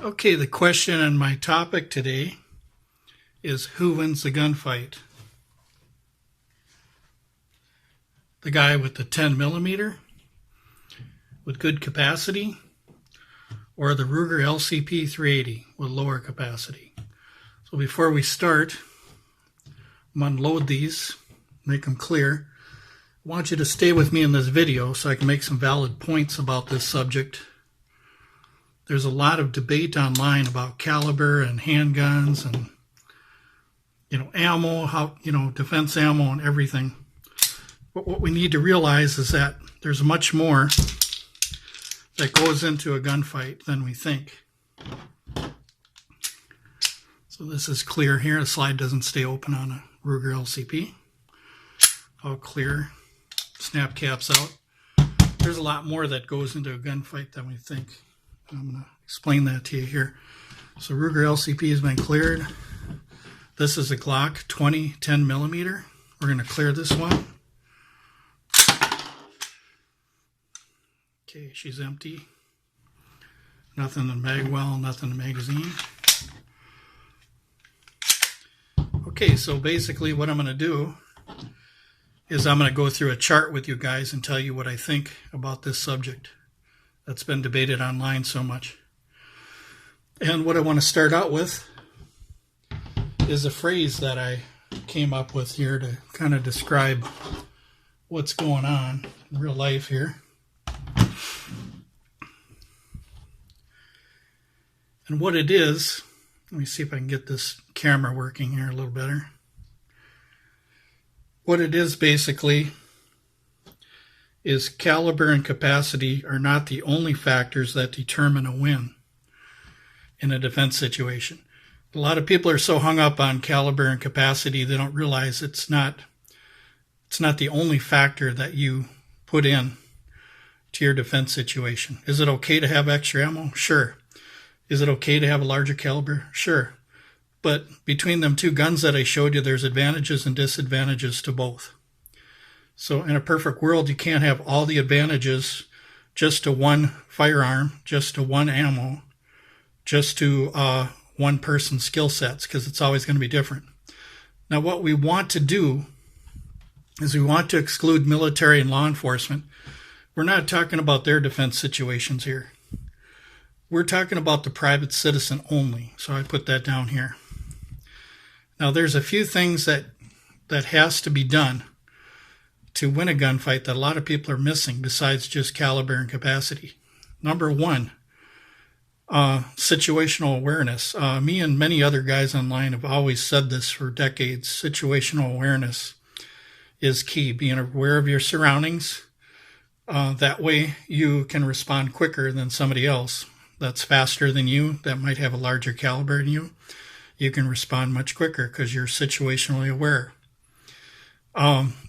Okay, the question and my topic today is who wins the gunfight? The guy with the 10 millimeter with good capacity, or the Ruger LCP 380 with lower capacity? So before we start, I'm going to unload these, make them clear. I want you to stay with me in this video so I can make some valid points about this subject. There's a lot of debate online about caliber and handguns and, ammo, defense ammo and everything. But what we need to realize is that there's much more that goes into a gunfight than we think. So this is clear here. The slide doesn't stay open on a Ruger LCP. All clear. Snap caps out. There's a lot more that goes into a gunfight than we think. I'm going to explain that to you here. So Ruger LCP has been cleared. This is a Glock 20 10 millimeter. We're going to clear this one. Okay, she's empty. Nothing in the mag well, nothing in the magazine. Okay, so basically what I'm going to do is I'm going to go through a chart with you guys and tell you what I think about this subject that's been debated online so much. And what I want to start out with is a phrase that I came up with here to kind of describe what's going on in real life here. And what it is, let me see if I can get this camera working here a little better. What it is basically is caliber and capacity are not the only factors that determine a win in a defense situation. A lot of people are so hung up on caliber and capacity they don't realize it's not the only factor that you put in to your defense situation. Is it okay to have extra ammo? Sure. Is it okay to have a larger caliber? Sure. But between them two guns that I showed you, there's advantages and disadvantages to both. So in a perfect world, you can't have all the advantages just to one firearm, just to one ammo, just to one person's skill sets, because it's always going to be different. Now, what we want to do is we want to exclude military and law enforcement. We're not talking about their defense situations here. We're talking about the private citizen only. So I put that down here. Now, there's a few things that has to be done to win a gunfight that a lot of people are missing besides just caliber and capacity. Number one, situational awareness. Me and many other guys online have always said this for decades. Situational awareness is key. Being aware of your surroundings. That way you can respond quicker than somebody else that's faster than you, that might have a larger caliber than you. You can respond much quicker because you're situationally aware.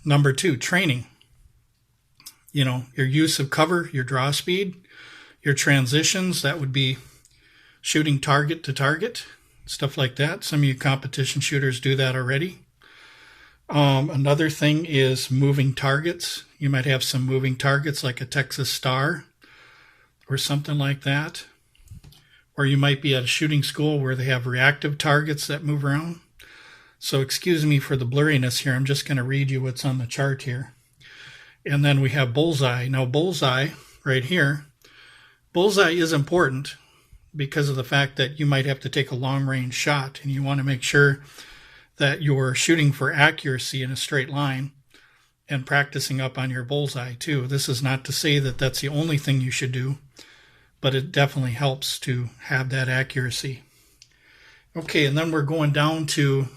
Number two, training. Your use of cover, your draw speed, your transitions, that would be shooting target to target, stuff like that. Some of you competition shooters do that already. Another thing is moving targets. You might have some moving targets like a Texas Star or something like that. Or you might be at a shooting school where they have reactive targets that move around. So excuse me for the blurriness here. I'm just going to read you what's on the chart here. And then we have bullseye. Now bullseye right here, bullseye is important because of the fact that you might have to take a long range shot and you want to make sure that you're shooting for accuracy in a straight line and practicing up on your bullseye too. This is not to say that that's the only thing you should do, but it definitely helps to have that accuracy. Okay, and then we're going down to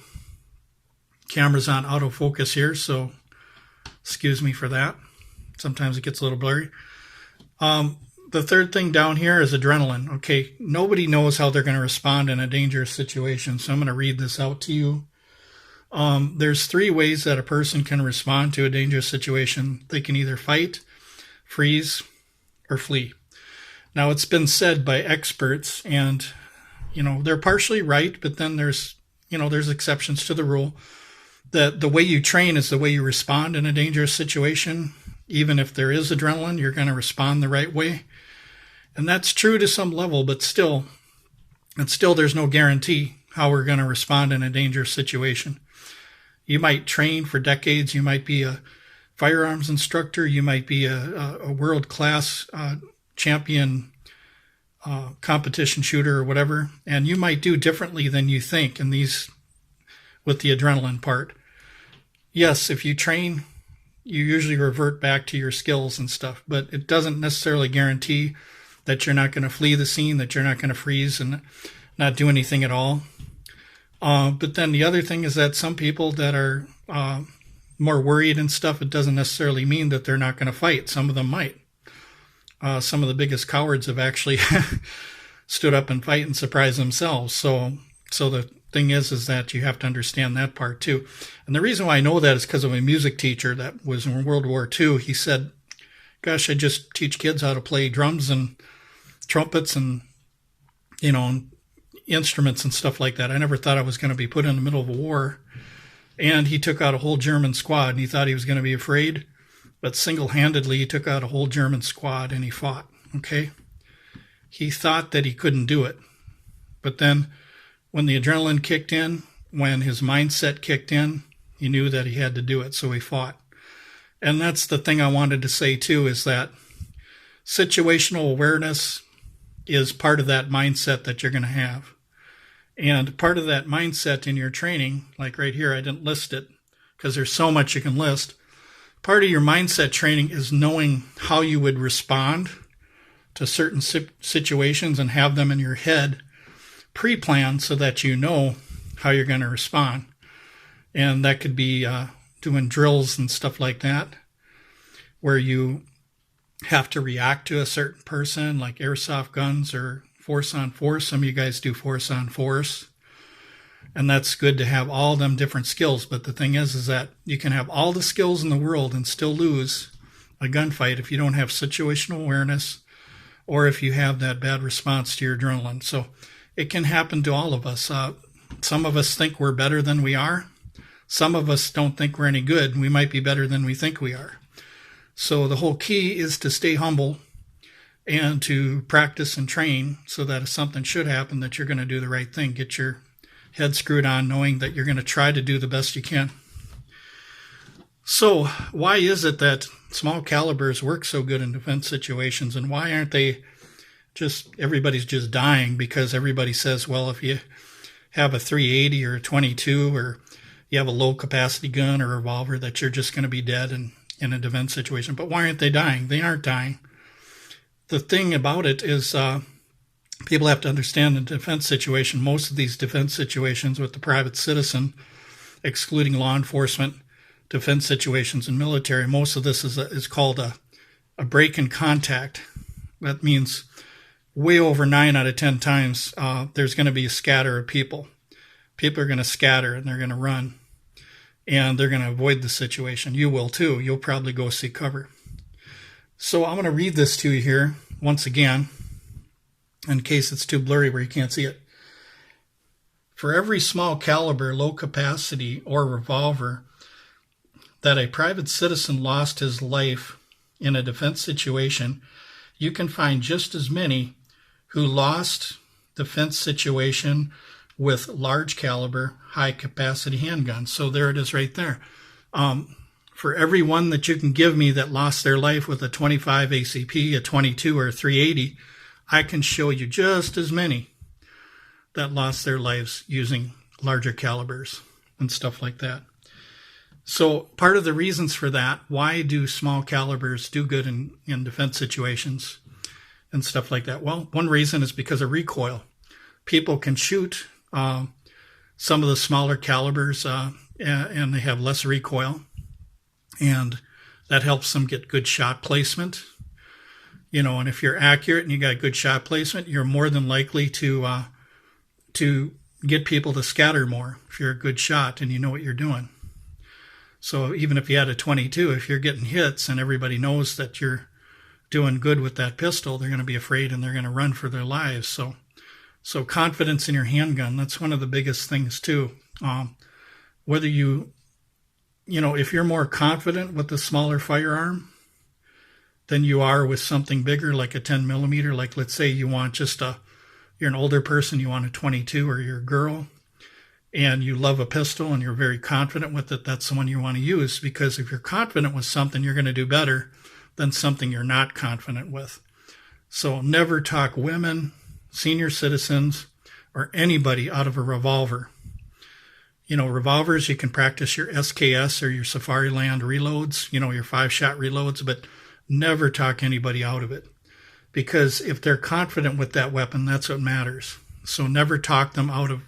cameras on autofocus here, so excuse me for that. Sometimes it gets a little blurry. The third thing down here is adrenaline. Okay, nobody knows how they're going to respond in a dangerous situation, so I'm going to read this out to you. There's three ways that a person can respond to a dangerous situation. They can either fight, freeze, or flee. Now, it's been said by experts, and, they're partially right, but then there's exceptions to the rule, that the way you train is the way you respond in a dangerous situation. Even if there is adrenaline, you're going to respond the right way. And that's true to some level, but still, And still, there's no guarantee how we're going to respond in a dangerous situation. You might train for decades. You might be a firearms instructor. You might be a world-class champion competition shooter or whatever, and you might do differently than you think in these with the adrenaline part. Yes, if you train, you usually revert back to your skills and stuff, but it doesn't necessarily guarantee that you're not going to flee the scene, that you're not going to freeze and not do anything at all. But then the other thing is that some people that are more worried and stuff, it doesn't necessarily mean that they're not going to fight. Some of them might. Some of the biggest cowards have actually stood up and fight and surprised themselves. So the thing is that you have to understand that part too. And the reason why I know that is because of a music teacher that was in World War II. He said, gosh, I just teach kids how to play drums and trumpets and, instruments and stuff like that. I never thought I was going to be put in the middle of a war. And he took out a whole German squad, and he thought he was going to be afraid. But single-handedly, he took out a whole German squad and he fought, okay? He thought that he couldn't do it. But then when the adrenaline kicked in, when his mindset kicked in, he knew that he had to do it, so he fought. And that's the thing I wanted to say, too, is that situational awareness is part of that mindset that you're going to have. And part of that mindset in your training, like right here, I didn't list it because there's so much you can list. Part of your mindset training is knowing how you would respond to certain situations and have them in your head pre-planned so that you know how you're going to respond. And that could be doing drills and stuff like that, where you have to react to a certain person, like airsoft guns or force on force. Some of you guys do force on force. And that's good to have all them different skills. But the thing is that you can have all the skills in the world and still lose a gunfight if you don't have situational awareness or if you have that bad response to your adrenaline. So it can happen to all of us. Some of us think we're better than we are. Some of us don't think we're any good. We might be better than we think we are. So the whole key is to stay humble and to practice and train so that if something should happen, that you're going to do the right thing. Get your head screwed on, knowing that you're going to try to do the best you can. So why is it that small calibers work so good in defense situations, and why aren't they everybody's just dying? Because everybody says, well, if you have a 380 or a 22 or you have a low capacity gun or revolver, that you're just going to be dead in a defense situation. But why aren't they dying? They aren't dying. The thing about it is people have to understand in defense situation, most of these defense situations with the private citizen, excluding law enforcement, defense situations and military, most of this is called a break in contact. That means way over 9 out of 10 times there's going to be a scatter of people. People are going to scatter and they're going to run. And they're going to avoid the situation. You will too. You'll probably go seek cover. So I'm going to read this to you here once again, in case it's too blurry where you can't see it. For every small caliber, low capacity, or revolver that a private citizen lost his life in a defense situation, you can find just as many who lost defense situation with large caliber, high capacity handguns. So there it is right there. For every one that you can give me that lost their life with a 25 ACP, a 22 or a 380, I can show you just as many that lost their lives using larger calibers and stuff like that. So part of the reasons for that, why do small calibers do good in defense situations and stuff like that? Well, one reason is because of recoil. People can shoot some of the smaller calibers and they have less recoil, and that helps them get good shot placement. And if you're accurate and you got good shot placement, you're more than likely to get people to scatter more if you're a good shot and you know what you're doing. So even if you had a 22, if you're getting hits and everybody knows that you're doing good with that pistol, they're going to be afraid and they're going to run for their lives. So confidence in your handgun, that's one of the biggest things too. Whether if you're more confident with a smaller firearm than you are with something bigger like a 10 millimeter, like let's say you want just a you're an older person, you want a 22, or you're a girl, and you love a pistol and you're very confident with it, that's the one you want to use. Because if you're confident with something, you're going to do better than something you're not confident with. So never talk women, senior citizens, or anybody out of a revolver. Revolvers, you can practice your SKS or your Safariland reloads, your 5-shot reloads, but never talk anybody out of it. Because if they're confident with that weapon, that's what matters. So never talk them out of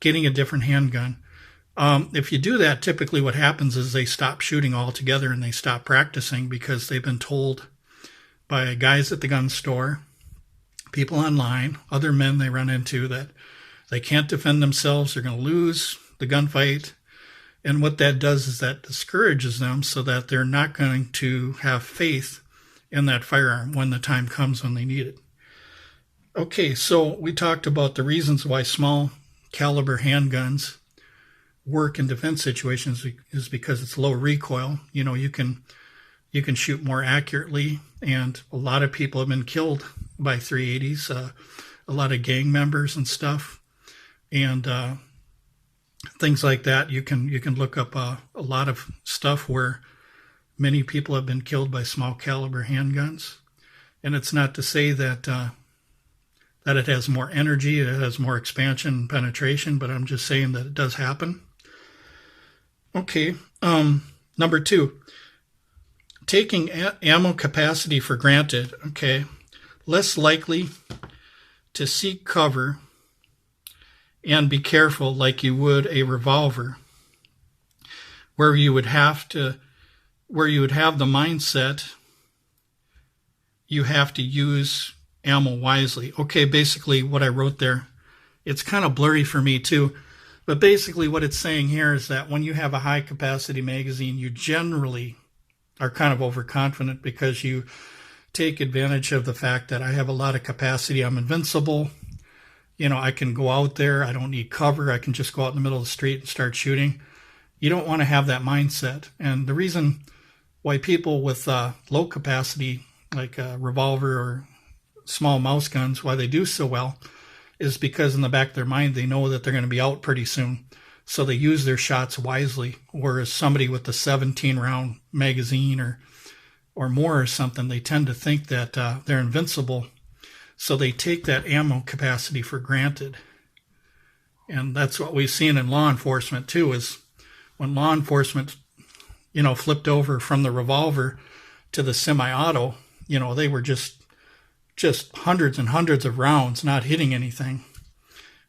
getting a different handgun. If you do that, typically what happens is they stop shooting altogether and they stop practicing because they've been told by guys at the gun store, people online, other men they run into, that they can't defend themselves, they're going to lose the gunfight. And what that does is that discourages them so that they're not going to have faith in that firearm when the time comes when they need it. Okay, so we talked about the reasons why small caliber handguns work in defense situations is because it's low recoil. You can shoot more accurately, and a lot of people have been killed by 380s, a lot of gang members and stuff, and things like that. You can look up a lot of stuff where many people have been killed by small caliber handguns. And it's not to say that that it has more energy, it has more expansion and penetration, but I'm just saying that it does happen. Okay, number 2, taking ammo capacity for granted. Okay, less likely to seek cover and be careful like you would a revolver, where you would have the mindset you have to use ammo wisely. Okay, basically what I wrote there, it's kind of blurry for me too, but basically what it's saying here is that when you have a high capacity magazine, you generally are kind of overconfident because you take advantage of the fact that I have a lot of capacity, I'm invincible. I can go out there, I don't need cover, I can just go out in the middle of the street and start shooting. You don't want to have that mindset. And the reason why people with low capacity, like a revolver or small mouse guns, why they do so well is because in the back of their mind, they know that they're going to be out pretty soon. So they use their shots wisely. Whereas somebody with a 17-round magazine or more or something, they tend to think that they're invincible. So they take that ammo capacity for granted. And that's what we've seen in law enforcement too, is when law enforcement, flipped over from the revolver to the semi-auto, they were just hundreds and hundreds of rounds not hitting anything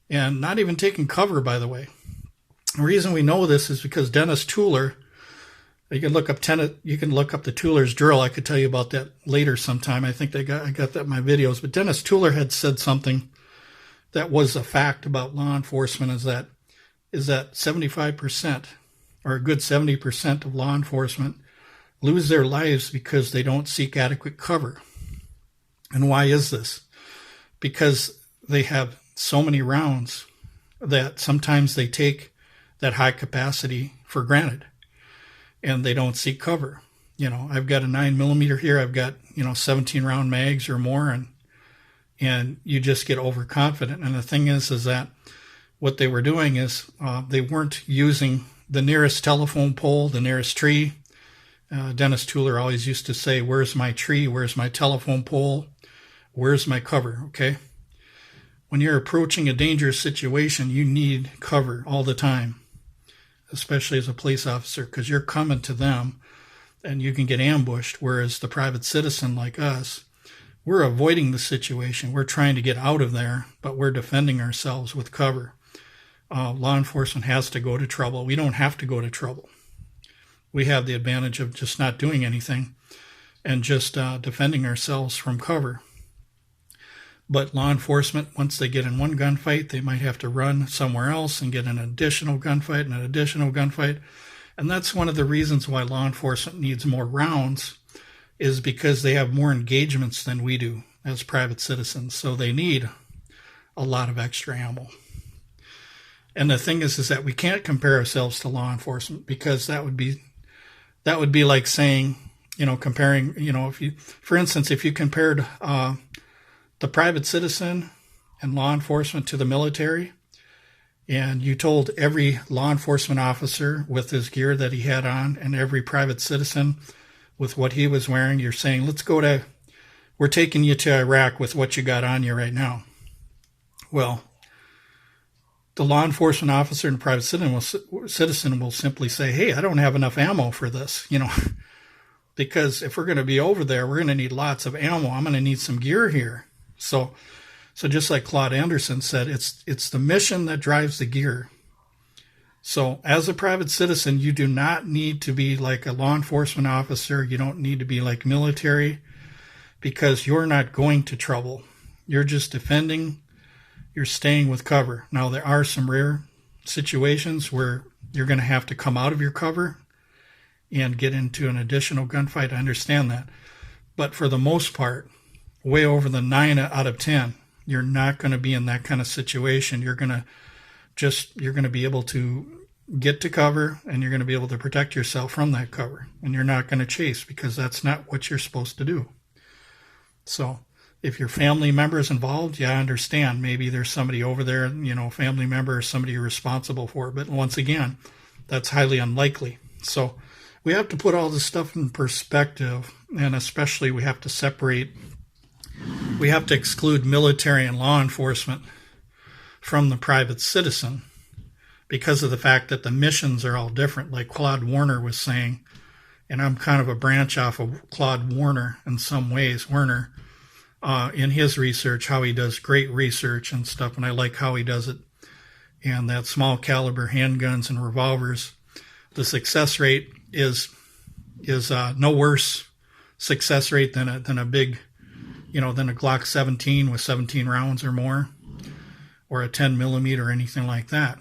and not even taking cover, by the way. The reason we know this is because Dennis Tooler, you can look up the Tooler's drill. I could tell you about that later sometime. I think I got that in my videos. But Dennis Tooler had said something that was a fact about law enforcement is that 75% or a good 70% of law enforcement lose their lives because they don't seek adequate cover. And why is this? Because they have so many rounds that sometimes they take that high capacity for granted. And they don't seek cover. I've got a 9mm here. I've got 17 round mags or more, and you just get overconfident. And the thing is that what they were doing is they weren't using the nearest telephone pole, the nearest tree. Dennis Tooler always used to say, "Where's my tree? Where's my telephone pole? Where's my cover?" Okay. When you're approaching a dangerous situation, you need cover all the time, especially as a police officer, because you're coming to them and you can get ambushed. Whereas the private citizen like us, we're avoiding the situation. We're trying to get out of there, but we're defending ourselves with cover. Law enforcement has to go to trouble. We don't have to go to trouble. We have the advantage of just not doing anything and just defending ourselves from cover. But law enforcement, once they get in one gunfight, they might have to run somewhere else and get an additional gunfight and an additional gunfight. And that's one of the reasons why law enforcement needs more rounds, is because they have more engagements than we do as private citizens. So they need a lot of extra ammo. And the thing is that we can't compare ourselves to law enforcement, because that would be like saying, comparing, if you, for instance, if you compared the private citizen and law enforcement to the military, and you told every law enforcement officer with his gear that he had on and every private citizen with what he was wearing, you're saying, we're taking you to Iraq with what you got on you right now. Well, the law enforcement officer and private citizen will simply say, hey, I don't have enough ammo for this, because if we're going to be over there, we're going to need lots of ammo. I'm going to need some gear here. So just like Claude Anderson said, it's the mission that drives the gear. So as a private citizen, you do not need to be like a law enforcement officer. You don't need to be like military, because you're not going to trouble. You're just defending. You're staying with cover. Now, there are some rare situations where you're going to have to come out of your cover and get into an additional gunfight. I understand that. But for the most part, way over the 9 out of 10, you're not going to be in that kind of situation. You're going to be able to get to cover, and you're going to be able to protect yourself from that cover. And you're not going to chase, because that's not what you're supposed to do. So if your family member is involved, I understand. Maybe there's somebody over there, family member or somebody you're responsible for. But once again, that's highly unlikely. So we have to put all this stuff in perspective, and especially we have to exclude military and law enforcement from the private citizen because of the fact that the missions are all different. Like Claude Warner was saying, and I'm kind of a branch off of Claude Warner in some ways. Warner, in his research, how he does great research and stuff, and I like how he does it. And that small caliber handguns and revolvers, the success rate is no worse success rate than a big, than a Glock 17 with 17 rounds or more, or a 10 millimeter or anything like that.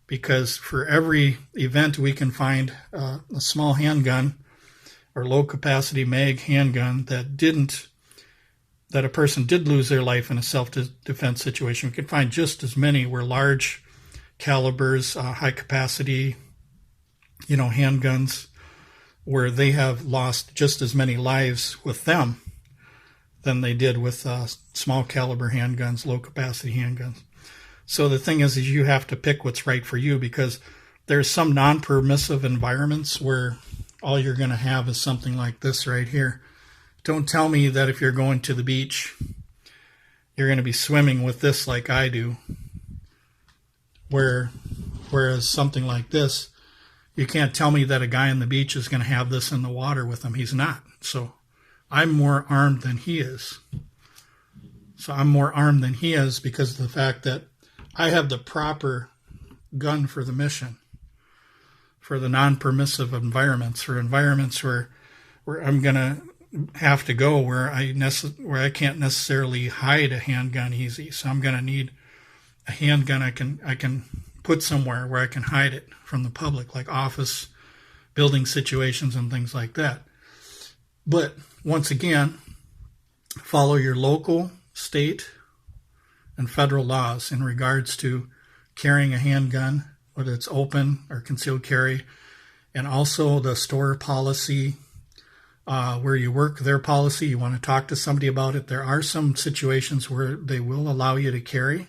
Because for every event we can find a small handgun or low capacity mag handgun that a person did lose their life in a self-defense situation. We can find just as many where large calibers, high capacity, handguns, where they have lost just as many lives with them than they did with small caliber handguns, low capacity handguns. So the thing is you have to pick what's right for you, because there's some non-permissive environments where all you're going to have is something like this right here. Don't tell me that if you're going to the beach, you're going to be swimming with this like I do. Whereas something like this, you can't tell me that a guy on the beach is going to have this in the water with him. He's not. So I'm more armed than he is. So I'm more armed than he is because of the fact that I have the proper gun for the mission, for the non-permissive environments, for environments where I'm going to have to go where I can't necessarily hide a handgun easy. So I'm going to need a handgun I can put somewhere where I can hide it from the public, like office, building situations and things like that. But once again, follow your local, state, and federal laws in regards to carrying a handgun, whether it's open or concealed carry, and also the store policy, where you work, their policy. You want to talk to somebody about it. There are some situations where they will allow you to carry,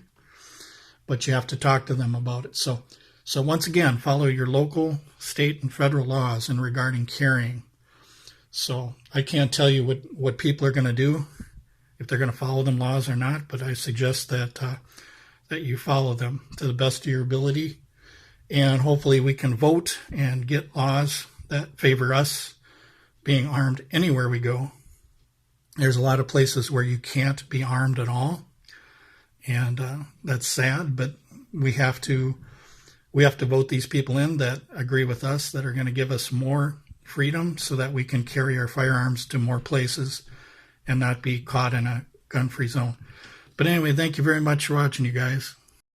but you have to talk to them about it. So once again, follow your local, state, and federal laws in regarding carrying. So I can't tell you what people are going to do, if they're going to follow them laws or not, but I suggest that you follow them to the best of your ability, and hopefully we can vote and get laws that favor us being armed anywhere we go. There's a lot of places where you can't be armed at all, and that's sad, but we have to vote these people in that agree with us, that are going to give us more freedom so that we can carry our firearms to more places and not be caught in a gun-free zone. But anyway, thank you very much for watching, you guys.